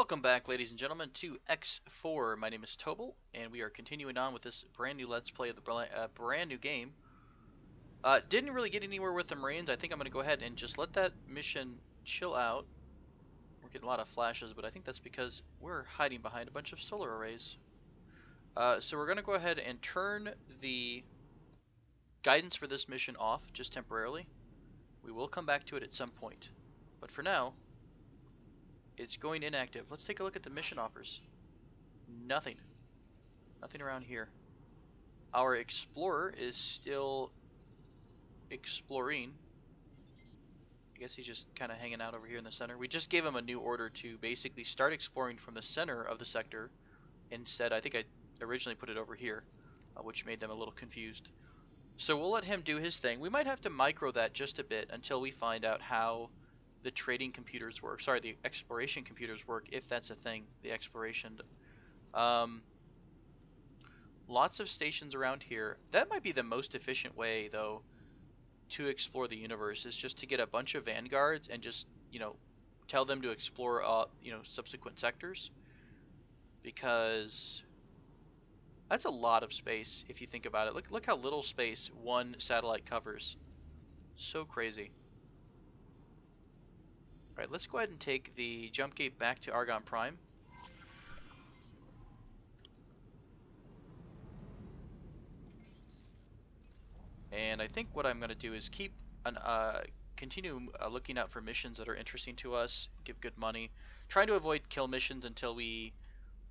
Welcome back, ladies and gentlemen, to X4. My name is Tobal, and we are continuing on with this brand new Let's Play of the brand new game. Didn't really get anywhere with the Marines. I think I'm going to go ahead and just let that mission chill out. We're getting a lot of flashes, but I think that's because we're hiding behind a bunch of solar arrays. So we're going to go ahead and turn the guidance for this mission off, just temporarily. We will come back to it at some point. But for now, it's going inactive. Let's take a look at the mission offers. Nothing. Nothing around here. Our explorer is still exploring. I guess he's just kind of hanging out over here in the center. We just gave him a new order to basically start exploring from the center of the sector. Instead, I think I originally put it over here, which made them a little confused. So we'll let him do his thing. We might have to micro that just a bit until we find out how the trading computers work. Sorry, the exploration computers work, if that's a thing. The exploration. Lots of stations around here. That might be the most efficient way, though, to explore the universe, is just to get a bunch of vanguards and just, tell them to explore, subsequent sectors. Because that's a lot of space if you think about it. Look how little space one satellite covers. So crazy. Alright, let's go ahead and take the jump gate back to Argon Prime. And I think what I'm going to do is continue looking out for missions that are interesting to us, give good money, trying to avoid kill missions until we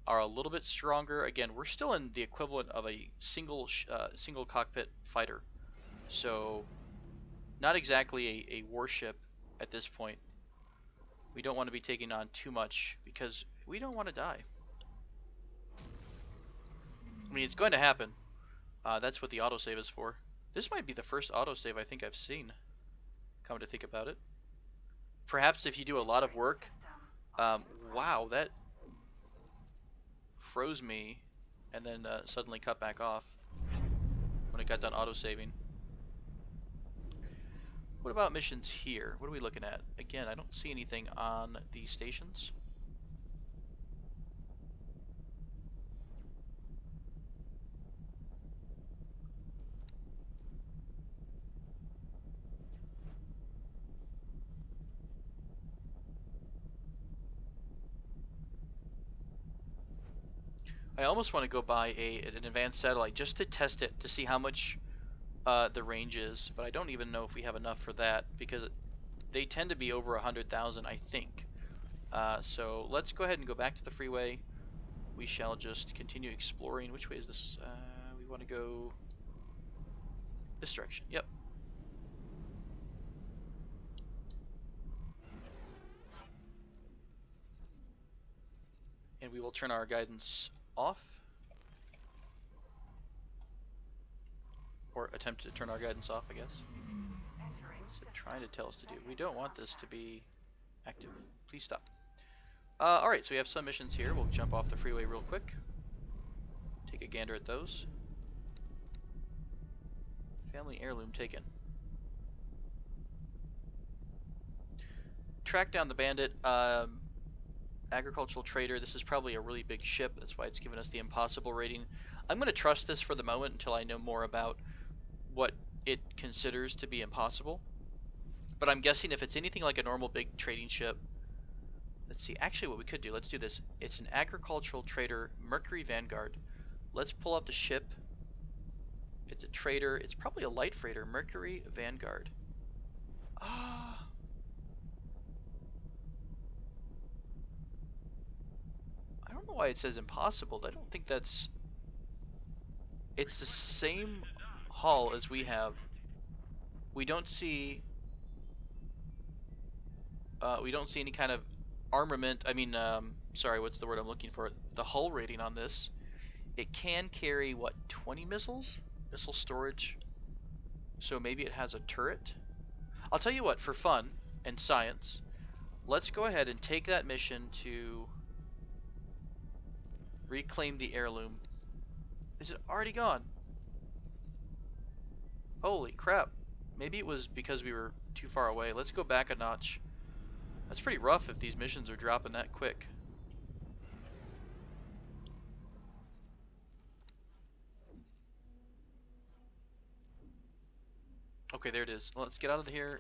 are a little bit stronger. Again, we're still in the equivalent of a single cockpit fighter, so not exactly a warship at this point. We don't want to be taking on too much because we don't want to die. I mean, it's going to happen. That's what the autosave is for. This might be the first autosave I think I've seen, come to think about it. Perhaps if you do a lot of work. Wow, that froze me and then suddenly cut back off when it got done autosaving. What about missions here? What are we looking at? Again, I don't see anything on these stations. I almost want to go buy an advanced satellite just to test it, to see how much the range is, but I don't even know if we have enough for that because they tend to be over 100,000, I think. So let's go ahead and go back to the freeway. We shall just continue exploring. Which way is this? We want to go this direction. Yep. And we will turn our guidance off. Or attempt to turn our guidance off, I guess. What's it trying to tell us to do? We don't want this to be active. Please stop. Alright, so we have some missions here. We'll jump off the freeway real quick. Take a gander at those. Family heirloom taken. Track down the bandit. Agricultural trader. This is probably a really big ship. That's why it's given us the impossible rating. I'm going to trust this for the moment until I know more about what it considers to be impossible. But I'm guessing if it's anything like a normal big trading ship. Let's see. Actually, what we could do, let's do this. It's an agricultural trader, Mercury Vanguard. Let's pull up the ship. It's a trader. It's probably a light freighter, Mercury Vanguard. Ah. I don't know why it says impossible. I don't think that's... It's the same hull as we have. We don't see any kind of armament. I mean, sorry, what's the word I'm looking for? The hull rating on this. It can carry, what, 20 missiles? Missile storage. So maybe it has a turret. I'll tell you what, for fun and science, let's go ahead and take that mission to reclaim the heirloom. Is it already gone? Holy crap. Maybe it was because we were too far away. Let's go back a notch. That's pretty rough if these missions are dropping that quick. Okay, there it is. Well, let's get out of here.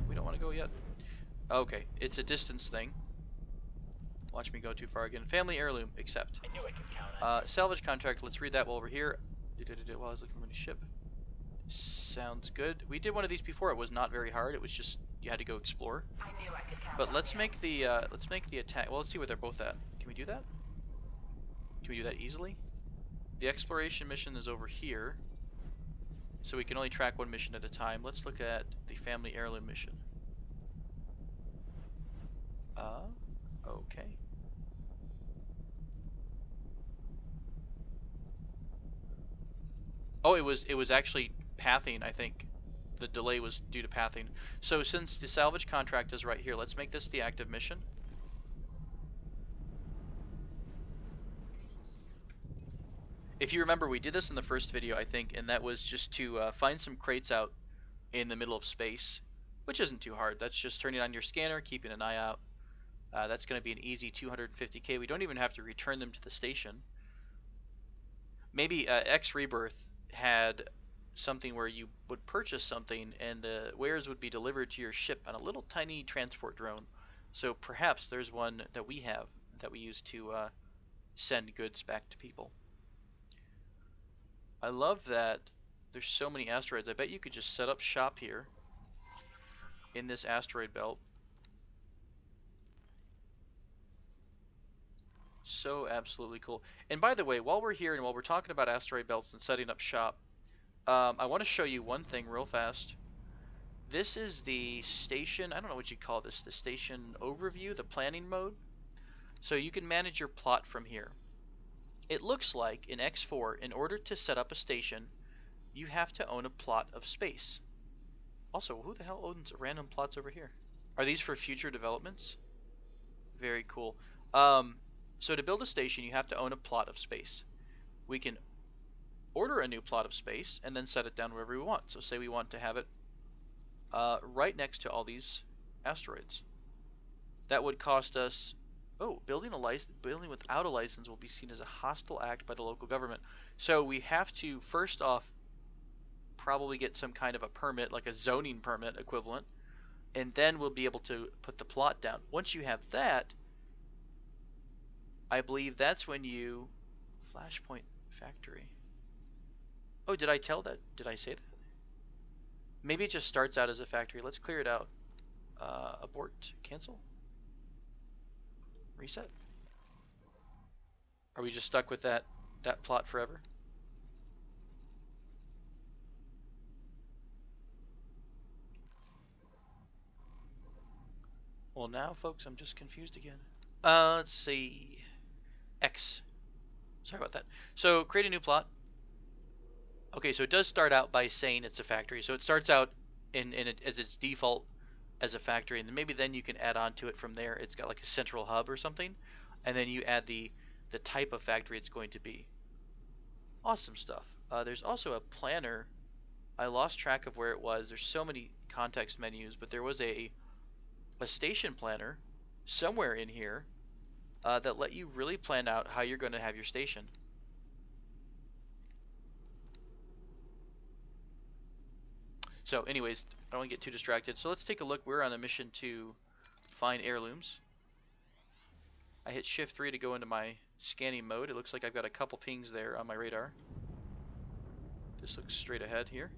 We don't want to go yet. Okay, it's a distance thing. Watch me go too far again. Family heirloom, accept. I knew I could count on Salvage contract, let's read that while we're here. While I was looking for a new ship. Sounds good. We did one of these before. It was not very hard. It was just, you had to go explore. I knew I could count But let's make the attack. Well, let's see where they're both at. Can we do that? Can we do that easily? The exploration mission is over here. So we can only track one mission at a time. Let's look at the family heirloom mission. Okay. Oh, it was actually pathing, I think. The delay was due to pathing. So since the salvage contract is right here, let's make this the active mission. If you remember, we did this in the first video, I think, and that was just to find some crates out in the middle of space, which isn't too hard. That's just turning on your scanner, keeping an eye out. That's going to be an easy 250k. We don't even have to return them to the station. Maybe X Rebirth had something where you would purchase something and the wares would be delivered to your ship on a little tiny transport drone. So perhaps there's one that we have that we use to send goods back to people. I love that there's so many asteroids. I bet you could just set up shop here in this asteroid belt. So absolutely cool. And by the way, while we're here and while we're talking about asteroid belts and setting up shop, I want to show you one thing real fast. This is the station, I don't know what you call this, the station overview, the planning mode. So you can manage your plot from here. It looks like in X4, in order to set up a station, you have to own a plot of space. Also, who the hell owns random plots over here? Are these for future developments? Very cool. So to build a station, you have to own a plot of space. We can order a new plot of space and then set it down wherever we want. So say we want to have it right next to all these asteroids. That would cost us, building without a license will be seen as a hostile act by the local government. So we have to first off probably get some kind of a permit, like a zoning permit equivalent, and then we'll be able to put the plot down. Once you have that, I believe that's when you Flashpoint Factory. Oh, did I tell that? Did I say that? Maybe it just starts out as a factory. Let's clear it out. Abort, cancel, reset. Are we just stuck with that plot forever? Well, now, folks, I'm just confused again. Let's see. X. Sorry about that. So create a new plot. Okay, so it does start out by saying it's a factory. So it starts out as its default as a factory, and maybe then you can add on to it from there. It's got like a central hub or something, and then you add the type of factory it's going to be. Awesome stuff. There's also a planner. I lost track of where it was. There's so many context menus, but there was a station planner somewhere in here that let you really plan out how you're going to have your station. So anyways, I don't want to get too distracted. So let's take a look. We're on a mission to find heirlooms. I hit Shift 3 to go into my scanning mode. It looks like I've got a couple pings there on my radar. This looks straight ahead here.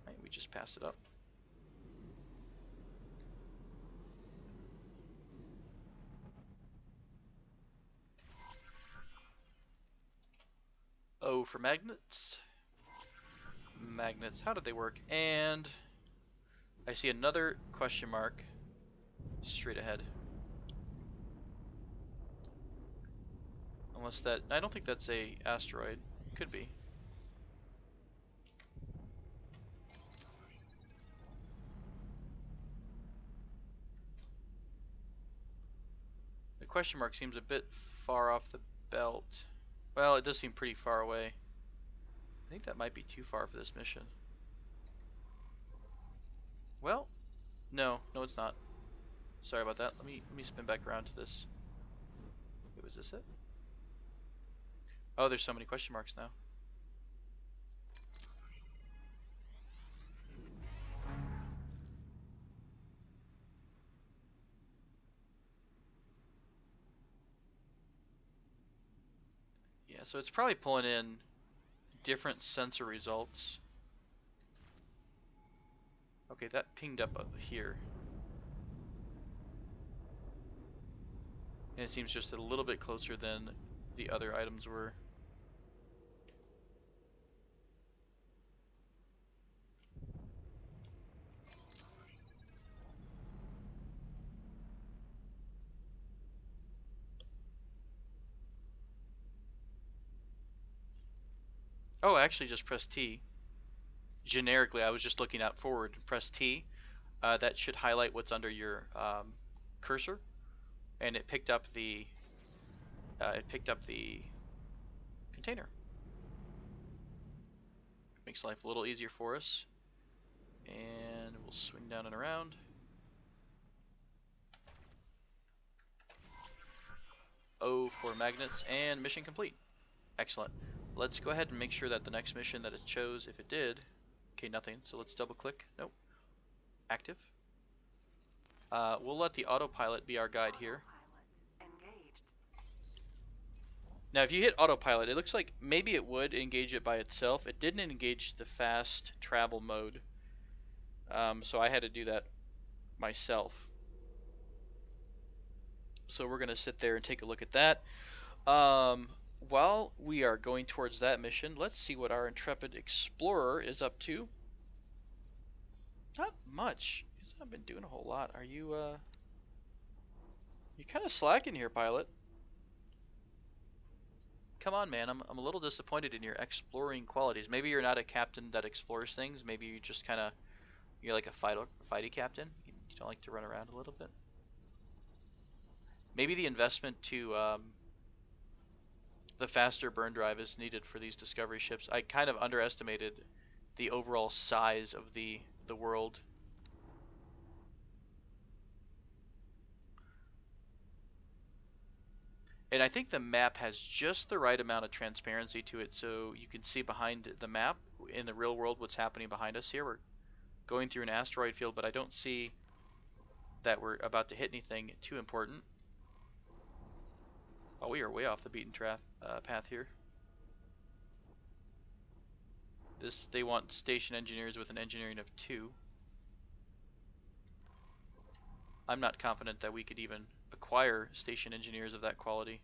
Right, we just passed it up. O for magnets. Magnets, how did they work? And I see another question mark straight ahead. Unless that, I don't think that's a asteroid. Could be. The question mark seems a bit far off the belt. Well, it does seem pretty far away. I think that might be too far for this mission. Well, no, it's not. Sorry about that. Let me spin back around to this. Wait, was this it? Oh, there's so many question marks now. so it's probably pulling in different sensor results. Okay, that pinged up here. And it seems just a little bit closer than the other items were. Oh, I actually just pressed T. Generically, I was just looking out forward. Press T. That should highlight what's under your cursor, and it picked up the container. Makes life a little easier for us. And we'll swing down and around. O for magnets, and mission complete. Excellent. Let's go ahead and make sure that the next mission that it chose, if it did, okay, nothing. So let's double click. Nope. Active. We'll let the autopilot be our guide here. Now, if you hit autopilot, it looks like maybe it would engage it by itself. It didn't engage the fast travel mode, so I had to do that myself. So we're going to sit there and take a look at that. While we are going towards that mission, let's see what our intrepid explorer is up to. Not much. He's not been doing a whole lot. Are you, you're kind of slacking here, pilot. Come on, man. I'm a little disappointed in your exploring qualities. Maybe you're not a captain that explores things. Maybe you just kind of, you're like a fighty captain. You don't like to run around a little bit. Maybe the investment to the faster burn drive is needed for these discovery ships. I kind of underestimated the overall size of the world. And I think the map has just the right amount of transparency to it, so you can see behind the map in the real world what's happening behind us here. We're going through an asteroid field, but I don't see that we're about to hit anything too important. Oh, we are way off the beaten path here. They want station engineers with an engineering of 2. I'm not confident that we could even acquire station engineers of that quality.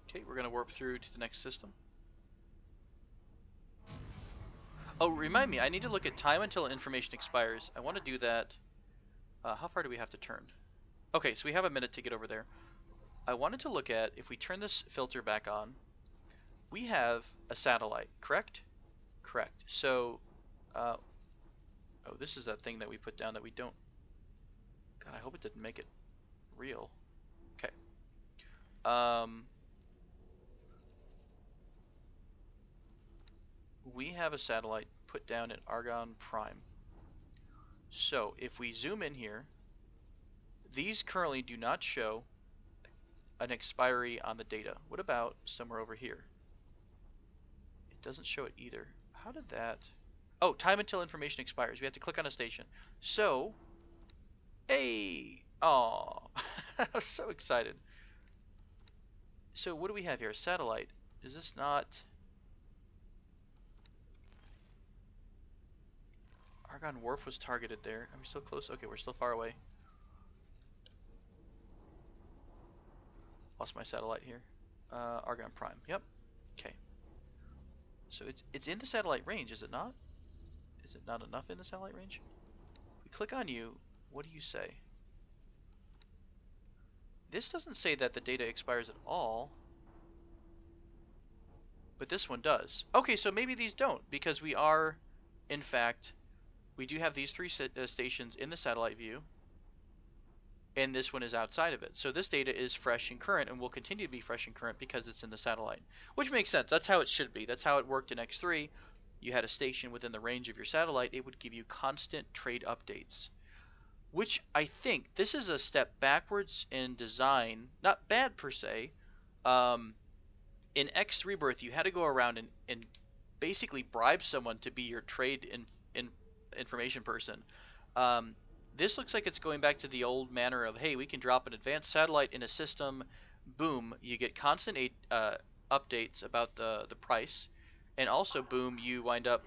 Okay, we're going to warp through to the next system. Oh, remind me, I need to look at time until information expires. I want to do that. How far do we have to turn? Okay, so we have a minute to get over there. I wanted to look at, if we turn this filter back on, we have a satellite, correct? Correct. So, oh, this is that thing that we put down that we don't... God, I hope it didn't make it real. Okay. We have a satellite put down in Argon Prime. So if we zoom in here, these currently do not show an expiry on the data. What about somewhere over here? It doesn't show it either. How did that... Oh, time until information expires. We have to click on a station. So, hey, oh, I was so excited. So what do we have here? A satellite. Is this not... Argon Wharf was targeted there. Are we still close? Okay, we're still far away. Lost my satellite here. Argon Prime. Yep. Okay. So it's in the satellite range, is it not? Is it not enough in the satellite range? If we click on you, what do you say? This doesn't say that the data expires at all, but this one does. Okay, so maybe these don't, because we are, in fact, we do have these 3 stations in the satellite view, and this one is outside of it. So this data is fresh and current, and will continue to be fresh and current because it's in the satellite, which makes sense. That's how it should be. That's how it worked in X3. You had a station within the range of your satellite. It would give you constant trade updates. which I think this is a step backwards in design. Not bad per se. Um, in X Rebirth, you had to go around and basically bribe someone to be your in information person. Um, this looks like it's going back to the old manner of, hey, we can drop an advanced satellite in a system, boom, you get constant updates about the price, and also boom, you wind up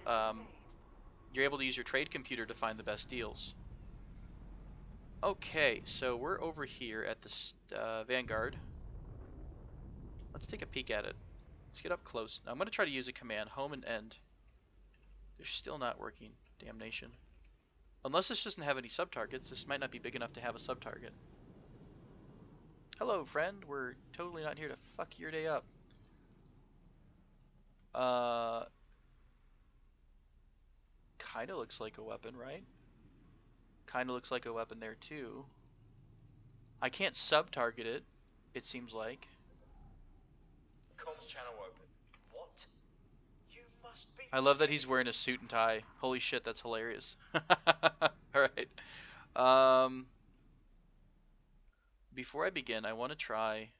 you're able to use your trade computer to find the best deals. Okay, so we're over here at the Vanguard. Let's take a peek at it. Let's get up close. Now I'm going to try to use a command, home and end. They're still not working. Damnation. Unless this doesn't have any sub-targets, this might not be big enough to have a sub-target. Hello, friend. We're totally not here to fuck your day up. Kinda looks like a weapon, right? Kinda looks like a weapon there, too. I can't sub-target it, it seems like. Comms channel open. What? You must be. I love that he's wearing a suit and tie. Holy shit, that's hilarious. Alright. Before I begin, I want to try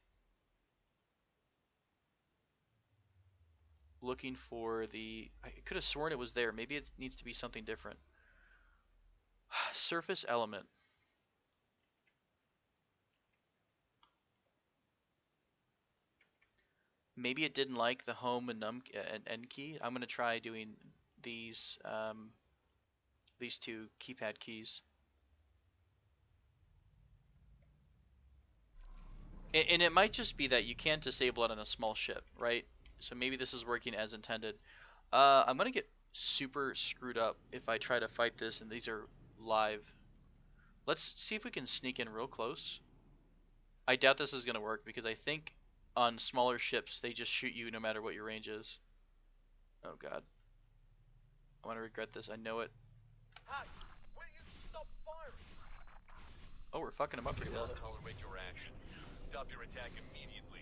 looking for the... I could have sworn it was there. Maybe it needs to be something different. Surface element. Maybe it didn't like the home and end key. I'm going to try doing these two keypad keys. And it might just be that you can't disable it on a small ship, right? So maybe this is working as intended. I'm going to get super screwed up if I try to fight this and these are live. Let's see if we can sneak in real close. I doubt this is going to work because I think on smaller ships they just shoot you no matter what your range is. Oh god. I want to regret this. I know it. Hey, will you stop firing? Oh, we're fucking them up pretty well. Tolerate your actions. Stop your attack immediately.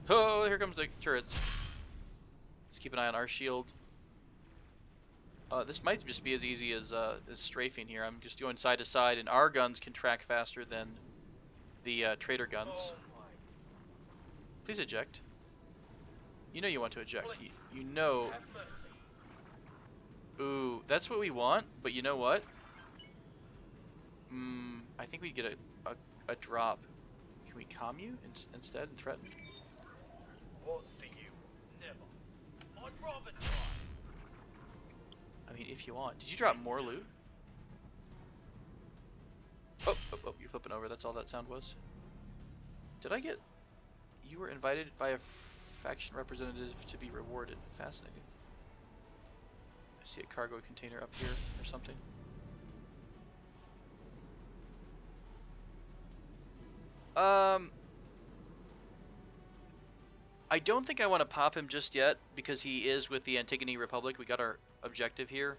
Oh, here comes the turrets. Let's keep an eye on our shield. This might just be as easy as strafing here. I'm just going side to side, and our guns can track faster than the trader guns. Oh my. Please eject. You know you want to eject. You know. Have mercy. Ooh, that's what we want, but you know what? I think we get a drop. Can we calm you instead and threaten? What do you? Never. I'd rather die. I mean, if you want. Did you drop more loot? Oh, you're flipping over. That's all that sound was. Did I get... You were invited by a faction representative to be rewarded. Fascinating. I see a cargo container up here or something. I don't think I want to pop him just yet because he is with the Antigone Republic. We got our objective here.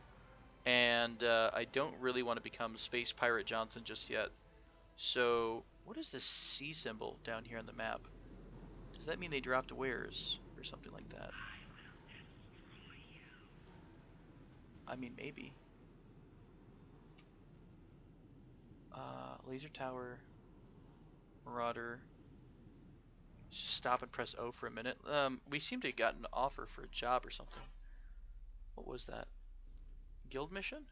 And I don't really want to become Space Pirate Johnson just yet. So, what is this C symbol down here on the map? Does that mean they dropped wares or something like that? I mean, maybe. Laser tower, marauder. Let's just stop and press O for a minute. We seem to have gotten an offer for a job or something. What was that? Guild mission?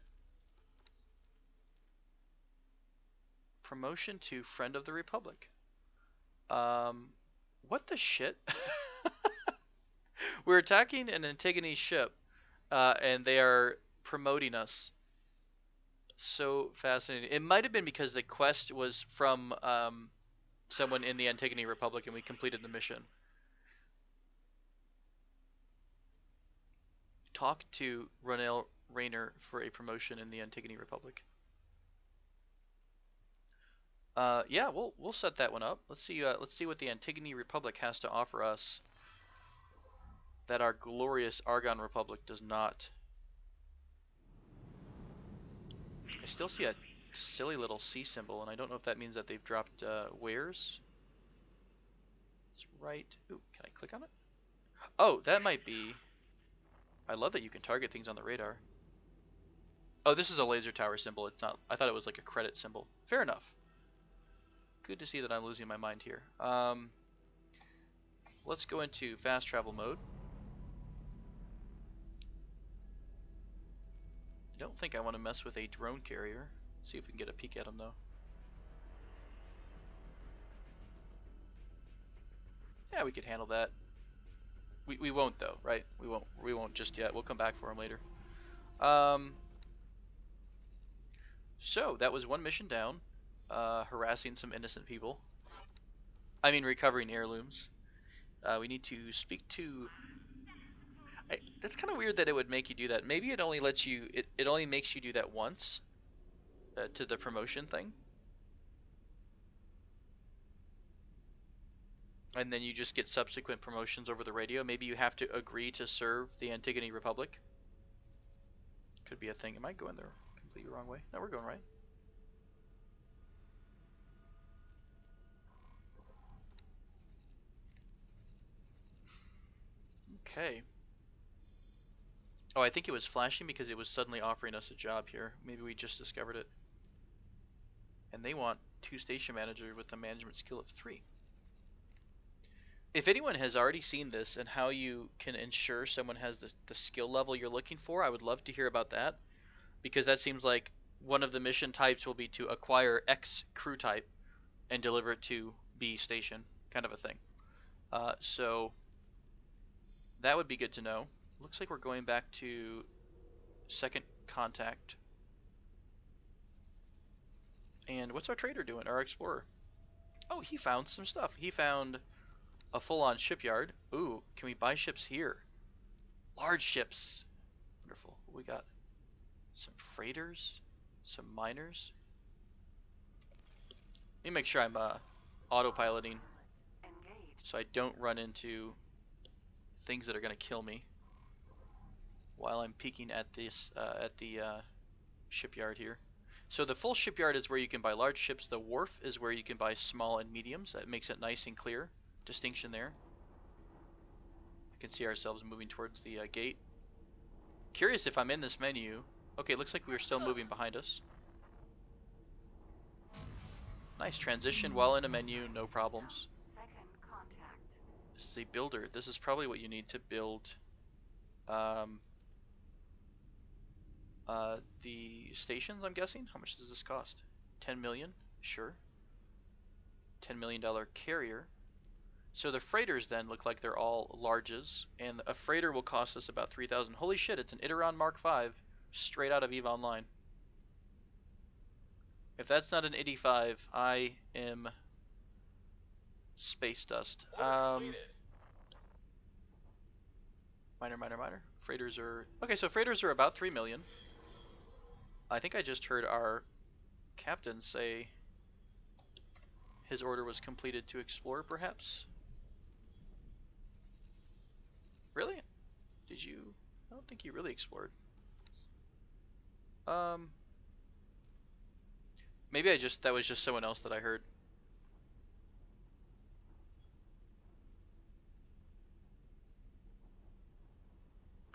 Promotion to Friend of the Republic. What the shit? We're attacking an Antigone ship, and they are promoting us. So fascinating. It might have been because the quest was from someone in the Antigone Republic and we completed the mission. Talk to Ronel Rayner for a promotion in the Antigone Republic. Yeah, we'll set that one up. Let's see what the Antigone Republic has to offer us that our glorious Argon Republic does not. I still see a silly little C symbol, and I don't know if that means that they've dropped wares. It's right. Ooh, can I click on it? Oh, that might be. I love that you can target things on the radar. Oh, this is a laser tower symbol. It's not. I thought it was like a credit symbol. Fair enough. Good to see that I'm losing my mind here. Let's go into fast travel mode. I don't think I want to mess with a drone carrier. See if we can get a peek at him though. Yeah, we could handle that. We won't though, right? We won't just yet. We'll come back for him later. So that was one mission down. Harassing some innocent people. I mean, recovering heirlooms. We need to speak to. That's kind of weird that it would make you do that. Maybe it only lets you. It only makes you do that once. To the promotion thing. And then you just get subsequent promotions over the radio. Maybe you have to agree to serve the Antigone Republic. Could be a thing. Am I going the completely wrong way? No, we're going right. Okay. Oh, I think it was flashing because it was suddenly offering us a job here. Maybe we just discovered it. And they want 2 station managers with a management skill of 3. If anyone has already seen this and how you can ensure someone has the skill level you're looking for, I would love to hear about that. Because that seems like one of the mission types will be to acquire X crew type and deliver it to B station, kind of a thing. So that would be good to know. Looks like we're going back to second contact. And what's our trader doing? Our explorer. Oh, he found some stuff. He found a full-on shipyard. Ooh, can we buy ships here? Large ships. Wonderful. We got some freighters, some miners. Let me make sure I'm autopiloting so I don't run into things that are going to kill me while I'm peeking at this shipyard here. So the full shipyard is where you can buy large ships. The wharf is where you can buy small and mediums. That makes it nice and clear. Distinction there. I can see ourselves moving towards the gate. Curious if I'm in this menu. Okay, looks like we're still moving behind us. Nice transition while in a menu, no problems. This is a builder. This is probably what you need to build the stations, I'm guessing. How much does this cost? 10 million? Sure. $10 million carrier. So the freighters then look like they're all larges, and a freighter will cost us about 3,000. Holy shit, it's an Iteron Mark V, straight out of EVE Online. If that's not an 85, I am space dust. Minor. Freighters are... Okay, so freighters are about 3 million. I think I just heard our captain say his order was completed to explore, perhaps? Really? Did you? I don't think you really explored. Maybe that was just someone else that I heard.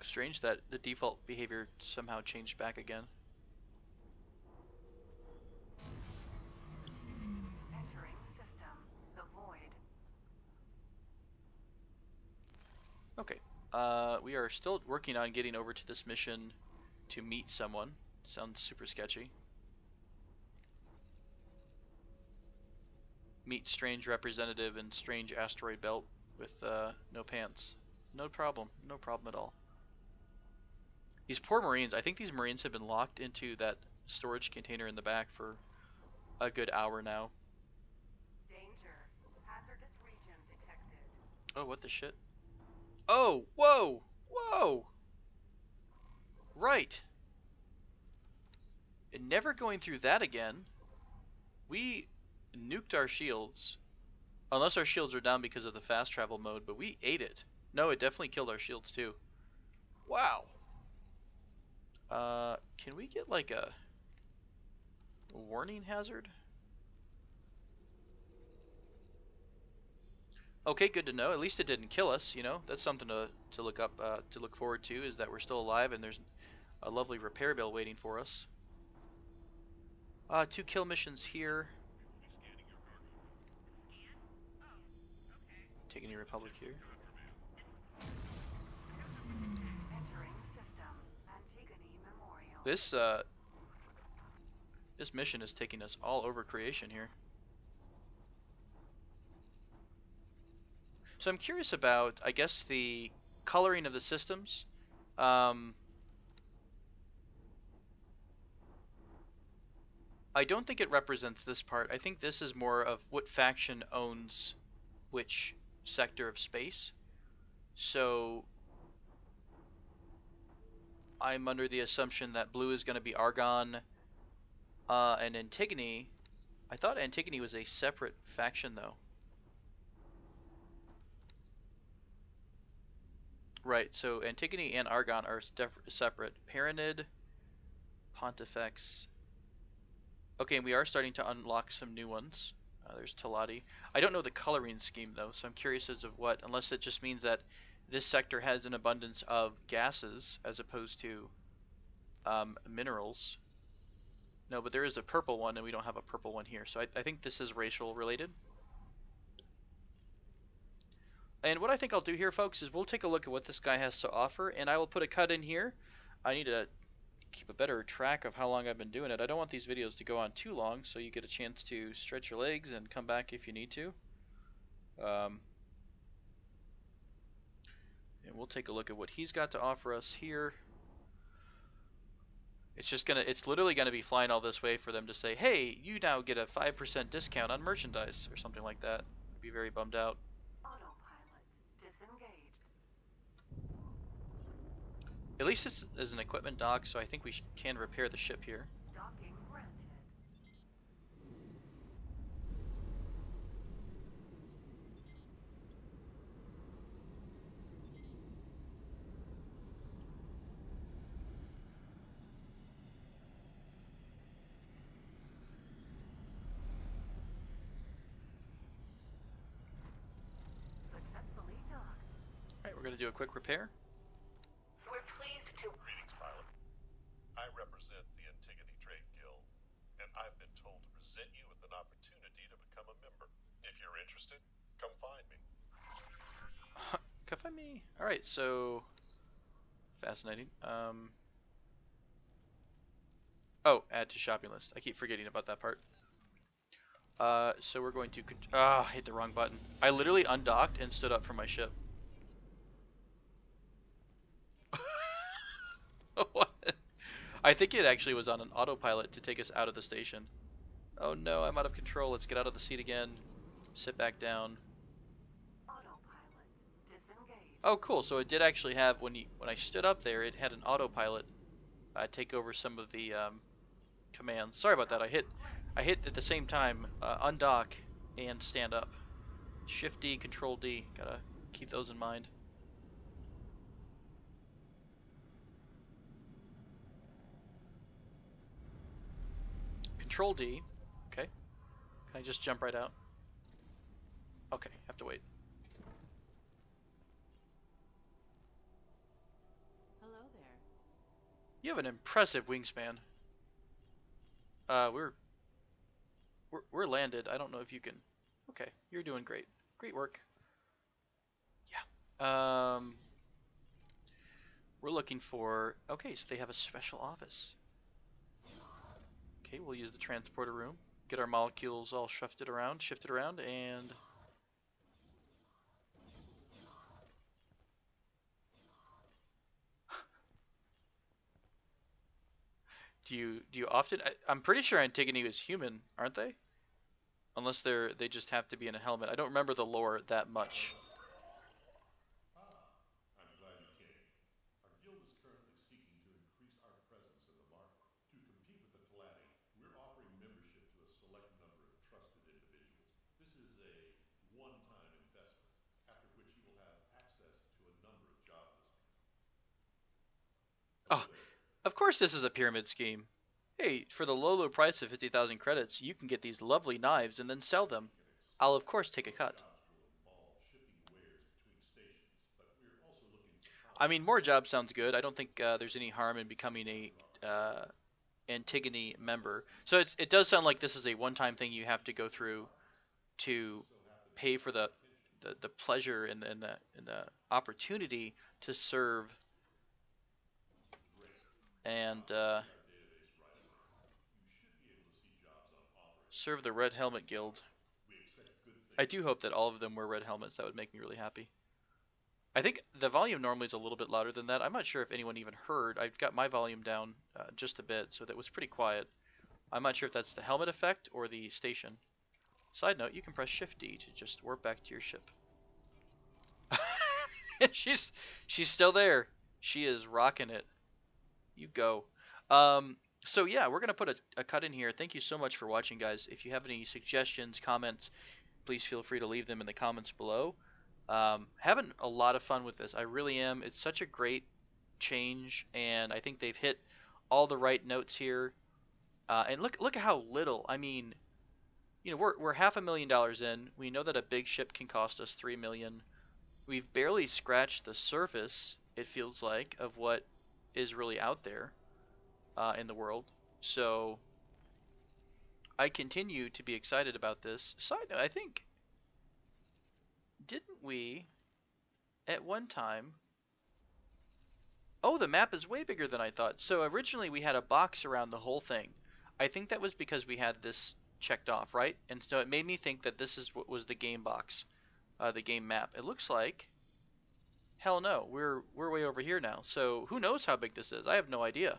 Strange that the default behavior somehow changed back again. Entering system, the void. Okay. We are still working on getting over to this mission to meet someone. Sounds super sketchy. Meet strange representative in strange asteroid belt with no pants. No problem at all. These poor Marines, I think these Marines have been locked into that storage container in the back for a good hour now. Danger. Hazardous region detected. Oh, what the shit? Oh, whoa! Whoa! Right. And never going through that again. We nuked our shields. Unless our shields are down because of the fast travel mode, but we ate it. No, it definitely killed our shields too. Wow. Can we get like a warning hazard? Okay, good to know. At least it didn't kill us, you know? That's something to look up, to look forward to, is that we're still alive and there's a lovely repair bill waiting for us. 2 kill missions here. Taking the Republic here. Entering system. Antigone Memorial. This mission is taking us all over creation here. So I'm curious about, I guess, the coloring of the systems. I don't think it represents this part. I think this is more of what faction owns which sector of space. So I'm under the assumption that blue is going to be Argon, and Antigone. I thought Antigone was a separate faction, though. Right, so Antigone and Argon are separate. Paranid, Pontifex. Okay, and we are starting to unlock some new ones. There's Talati. I don't know the coloring scheme, though, so I'm curious as of what, unless it just means that this sector has an abundance of gases as opposed to minerals. No, but there is a purple one, and we don't have a purple one here, so I think this is racial related. And what I think I'll do here, folks, is we'll take a look at what this guy has to offer, and I will put a cut in here. I need to keep a better track of how long I've been doing it. I don't want these videos to go on too long, so you get a chance to stretch your legs and come back if you need to. And we'll take a look at what he's got to offer us here. It's literally gonna be flying all this way for them to say, hey, you now get a 5% discount on merchandise or something like that. I'd be very bummed out. Autopilot disengaged. At least this is an equipment dock, so I think we can repair the ship here. Docking granted. Successfully docked. Alright, we're gonna do a quick repair. We're pleased to. Greetings, pilot. I represent the Antigone Trade Guild, and I've been told to present you with an opportunity to become a member. If you're interested, come find me. Come find me. Alright, so fascinating. Oh, add to shopping list. I keep forgetting about that part. So we're going to I hit the wrong button. I literally undocked and stood up from my ship. What? I think it actually was on an autopilot to take us out of the station. Oh no, I'm out of control. Let's get out of the seat again. Sit back down. Autopilot disengaged. Oh, cool. So it did actually have, when I stood up there, it had an autopilot take over some of the commands. Sorry about that. I hit at the same time undock and stand up. Shift D, Control D. Gotta keep those in mind. Control D. Okay. Can I just jump right out? Okay, have to wait. Hello there. You have an impressive wingspan. We're landed. I don't know if you can. Okay, you're doing great. Great work. Yeah. We're looking for. Okay, so they have a special office. Okay, we'll use the transporter room. Get our molecules all shifted around, and do you often? I'm pretty sure Antigone is human, aren't they? Unless they just have to be in a helmet. I don't remember the lore that much. I'm glad you came. Our guild is currently seeking to increase our presence in the market. To compete with the Talati, we're offering membership to a select number of trusted individuals. This is a one-time investment, after which you will have access to a number of job listings. Oh, of course this is a pyramid scheme. Hey, for the low price of 50,000 credits, you can get these lovely knives and then sell them. I'll of course take a cut. I mean, more jobs sounds good. I don't think there's any harm in becoming a Antigone member. So it does sound like this is a one-time thing you have to go through to pay for the pleasure and the opportunity to serve and serve the Red Helmet Guild. I do hope that all of them wear red helmets. That would make me really happy. I think the volume normally is a little bit louder than that. I'm not sure if anyone even heard. I've got my volume down just a bit, so that was pretty quiet. I'm not sure if that's the helmet effect or the station. Side note, you can press Shift D to just warp back to your ship. she's still there. She is rocking it. You go. So yeah, we're gonna put a cut in here. Thank you so much for watching, guys. If you have any suggestions, comments, please feel free to leave them in the comments below. Having a lot of fun with this. I really am. It's such a great change, and I think they've hit all the right notes here. And look at how little. I mean, you know, we're $500,000 in. We know that a big ship can cost us $3 million. We've barely scratched the surface, it feels like, of what is really out there in the world. So I continue to be excited about this. Side note, I think, didn't we at one time... Oh, the map is way bigger than I thought. So originally we had a box around the whole thing. I think that was because we had this checked off, right? And so it made me think that this is what was the game box, the game map. It looks like, hell no, we're way over here now. So who knows how big this is? I have no idea.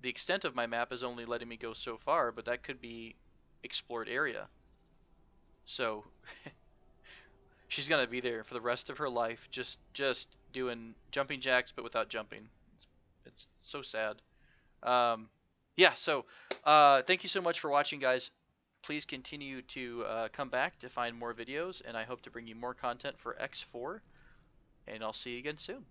The extent of my map is only letting me go so far, but that could be explored area. So she's gonna be there for the rest of her life, just doing jumping jacks, but without jumping. It's so sad. Yeah, so thank you so much for watching, guys. Please continue to come back to find more videos, and I hope to bring you more content for X4, and I'll see you again soon.